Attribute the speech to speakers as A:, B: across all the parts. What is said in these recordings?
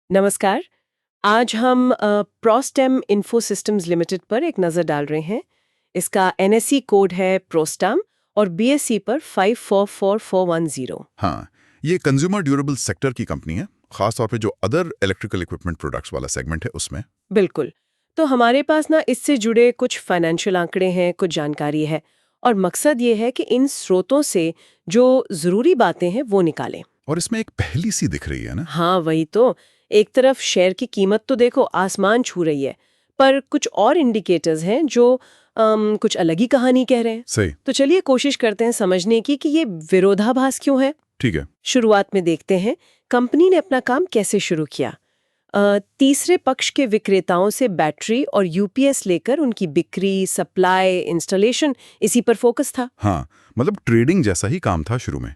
A: नमस्कार। आज हम प्रोस्टेम इन्फो सिस्टम्स लिमिटेड पर एक नज़र डाल रहे हैं। इसका एनएसई कोड है प्रोस्टम और बीएसई पर 544410।
B: हाँ, ये कंज्यूमर ड्यूरेबल सेक्टर की कंपनी है, खासतौर पे जो अदर इलेक्ट्रिकल इक्विपमेंट प्रोडक्ट्स वाला सेगमेंट है उसमें।
A: बिल्कुल। तो हमारे पास ना इससे जुड़े कुछ फाइनेंशियल आंकड़े हैं, कुछ जानकारी है और मकसद ये है कि इन स्रोतों से जो ज़रूरी बातें हैं वो निकालें।
B: और इसमें एक पहेली सी दिख रही है ना।
A: हाँ वही तो। एक तरफ शेयर की कीमत तो देखो आसमान छू रही है, पर कुछ और इंडिकेटर्स हैं जो कुछ अलग ही कहानी कह रहे हैं।
B: सही।
A: तो चलिए कोशिश करते हैं समझने की कि ये विरोधाभास क्यों है।
B: ठीक है।
A: शुरुआत में देखते हैं कंपनी ने अपना काम कैसे शुरू किया। तीसरे पक्ष के विक्रेताओं से बैटरी और यूपीएस लेकर उनकी बिक्री, सप्लाई, इंस्टॉलेशन इसी पर फोकस था।
B: हाँ, मतलब ट्रेडिंग जैसा ही काम था शुरू में।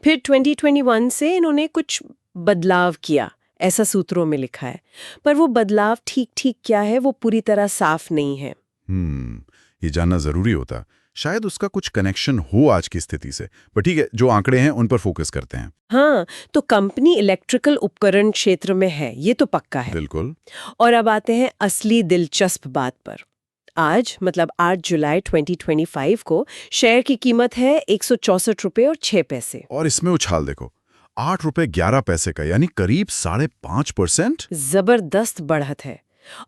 A: फिर 2021 से इन्होंने कुछ बदलाव किया, ऐसा सूत्रों में लिखा है। पर वो बदलाव ठीक ठीक क्या है वो पूरी तरह साफ नहीं है।
B: ये जानना जरूरी होता। शायद उसका कुछ कनेक्शन हो आज की स्थिति से, पर ठीक है, जो आंकड़े हैं उन पर फोकस करते हैं।
A: हाँ, तो कंपनी इलेक्ट्रिकल उपकरण क्षेत्र में है, ये तो पक्का है।
B: बिल्कुल।
A: और अब आते हैं असली दिलचस्प बात पर। आज मतलब 8 जुलाई 2025 को शेयर की कीमत है 164 रुपये और 6 पैसे।
B: और इसमें उछाल देखो, 8 रुपए 11 पैसे का, यानी करीब 5.5%।
A: जबरदस्त बढ़त है।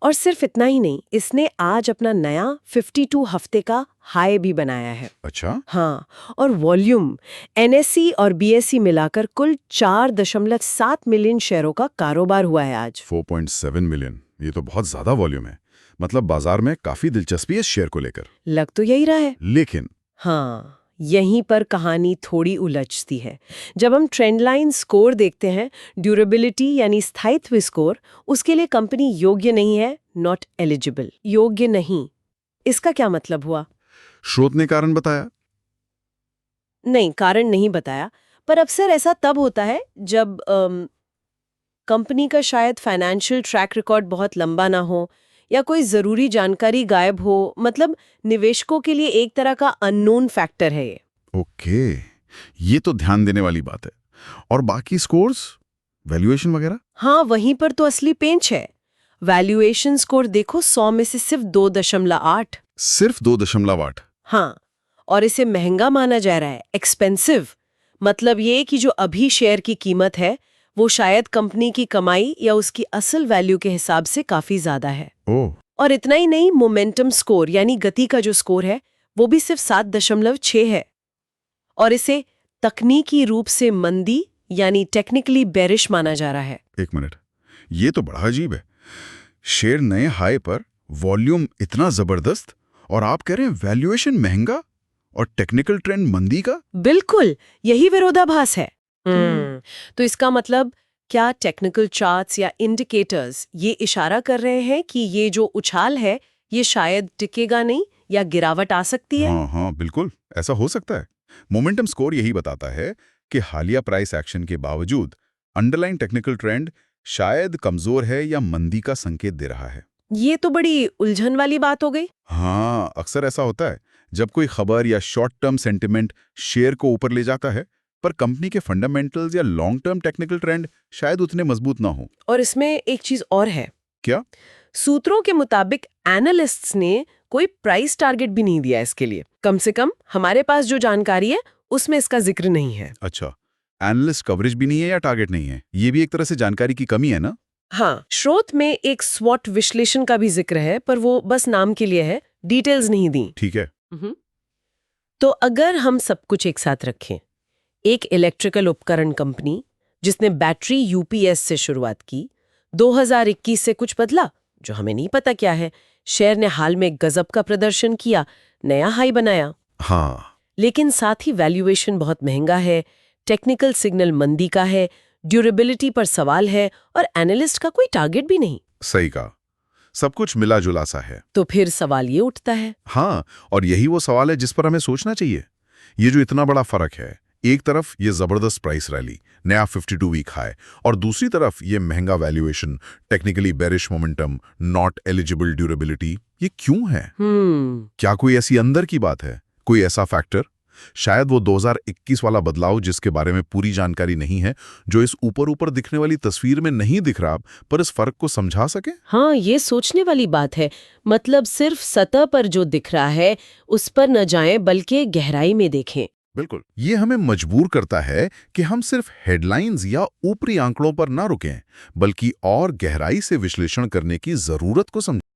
A: और सिर्फ इतना ही नहीं, इसने आज अपना नया 52 हफ्ते का हाई भी बनाया है।
B: अच्छा।
A: हाँ, और वॉल्यूम एनएसई और बीएसई मिलाकर कुल 4.7 मिलियन शेयरों का कारोबार हुआ है आज।
B: 4.7 मिलियन, ये तो बहुत ज्यादा वॉल्यूम है। मतलब बाजार में काफी दिलचस्पी है इस शेयर को लेकर।
A: लग तो यही रहा है।
B: लेकिन
A: हाँ, यहीं पर कहानी थोड़ी उलझती है। जब हम ट्रेंड लाइन स्कोर देखते हैं, ड्यूरेबिलिटी यानी स्थायित्व स्कोर, उसके लिए कंपनी योग्य नहीं है, नॉट एलिजिबल, योग्य नहीं। इसका क्या मतलब हुआ?
B: स्रोत ने कारण बताया।
A: नहीं, कारण नहीं बताया, पर अक्सर ऐसा तब होता है जब कंपनी का शायद फाइनेंशियल ट्रैक रिकॉर्ड बहुत लंबा ना हो या कोई जरूरी जानकारी गायब हो। मतलब निवेशकों के लिए एक तरह का अननोन फैक्टर है ये।
B: ओके, ये तो ध्यान देने वाली बात है। और बाकी स्कोर्स, वैल्यूएशन वगैरह?
A: हाँ, वहीं पर तो असली पेंच है। वैल्यूएशन स्कोर देखो, 100 में से सिर्फ 2.8।
B: सिर्फ 2.8?
A: हाँ, और इसे महंगा माना जा रहा है, एक्सपेंसिव। मतलब ये कि जो अभी शेयर की कीमत है वो शायद कंपनी की कमाई या उसकी असल वैल्यू के हिसाब से काफी ज्यादा है।
B: ओह।
A: और इतना ही नहीं, मोमेंटम स्कोर यानी गति का जो स्कोर है वो भी सिर्फ 7.6 है। और इसे तकनीकी रूप से मंदी यानी टेक्निकली बेरिश माना जा रहा है।
B: एक मिनट, ये तो बड़ा अजीब है। शेयर नए हाई पर, वॉल्यूम इतना जबरदस्त, और आप कह रहे हैं वैल्यूएशन महंगा और टेक्निकल ट्रेंड मंदी का।
A: बिल्कुल, यही विरोधाभास है। तो इसका मतलब क्या टेक्निकल चार्ट्स या इंडिकेटर्स ये इशारा कर रहे हैं कि ये जो उछाल है ये शायद टिकेगा नहीं या गिरावट आ सकती है?
B: हाँ हाँ, बिल्कुल ऐसा हो सकता है। मोमेंटम स्कोर यही बताता है कि हालिया प्राइस एक्शन के बावजूद अंडरलाइन टेक्निकल ट्रेंड शायद कमजोर है या मंदी का संकेत दे रहा है।
A: ये तो बड़ी उलझन वाली बात हो गई।
B: हाँ, अक्सर ऐसा होता है जब कोई खबर या शॉर्ट टर्म सेंटिमेंट शेयर को ऊपर ले जाता है, पर कंपनी के फंडामेंटल्स या लॉन्ग टर्म टेक्निकल ट्रेंड शायद उतने मजबूत ना हो।
A: और इसमें एक चीज और है।
B: क्या?
A: सूत्रों के मुताबिक एनालिस्ट्स ने कोई प्राइस टारगेट भी नहीं दिया इसके लिए। कम से कम हमारे पास जो जानकारी है उसमें इसका जिक्र नहीं है।
B: अच्छा, एनालिस्ट कवरेज भी नहीं है या टारगेट नहीं है, ये भी एक तरह से जानकारी की कमी है ना?
A: हाँ, स्रोत में एक स्वॉट विश्लेषण का भी जिक्र है, पर वो बस नाम के लिए है, डिटेल्स नहीं दी।
B: ठीक है।
A: तो अगर हम सब कुछ एक साथ रखें, एक इलेक्ट्रिकल उपकरण कंपनी जिसने बैटरी यूपीएस से शुरुआत की, 2021 से कुछ बदला जो हमें नहीं पता क्या है, शेयर ने हाल में गजब का प्रदर्शन किया, नया हाई बनाया।
B: हाँ।
A: लेकिन साथ ही वैल्यूएशन बहुत महंगा है, टेक्निकल सिग्नल मंदी का है, ड्यूरेबिलिटी पर सवाल है और एनालिस्ट का कोई टारगेट भी नहीं।
B: सही कहा, सब कुछ मिला जुला सा है।
A: तो फिर सवाल ये उठता है।
B: हाँ, और यही वो सवाल है जिस पर हमें सोचना चाहिए। ये जो इतना बड़ा फर्क है, एक तरफ ये जबरदस्त प्राइस रैली, नया 52 वीक हाई, और दूसरी तरफ ये महंगा valuation, technically bearish momentum, not eligible durability, ये क्यों है? क्या कोई ऐसी अंदर की बात है, कोई ऐसा फैक्टर शायद वो 2021 वाला बदलाव जिसके बारे में पूरी जानकारी नहीं है, जो इस ऊपर ऊपर दिखने वाली तस्वीर में नहीं दिख रहा, पर इस फर्क को समझा सके।
A: हाँ, ये सोचने वाली बात है। मतलब सिर्फ सतह पर जो दिख रहा है उस पर न जाएं बल्कि गहराई में देखें।
B: बिल्कुल, ये हमें मजबूर करता है कि हम सिर्फ हेडलाइंस या ऊपरी आंकड़ों पर ना रुकें, बल्कि और गहराई से विश्लेषण करने की जरूरत को समझें।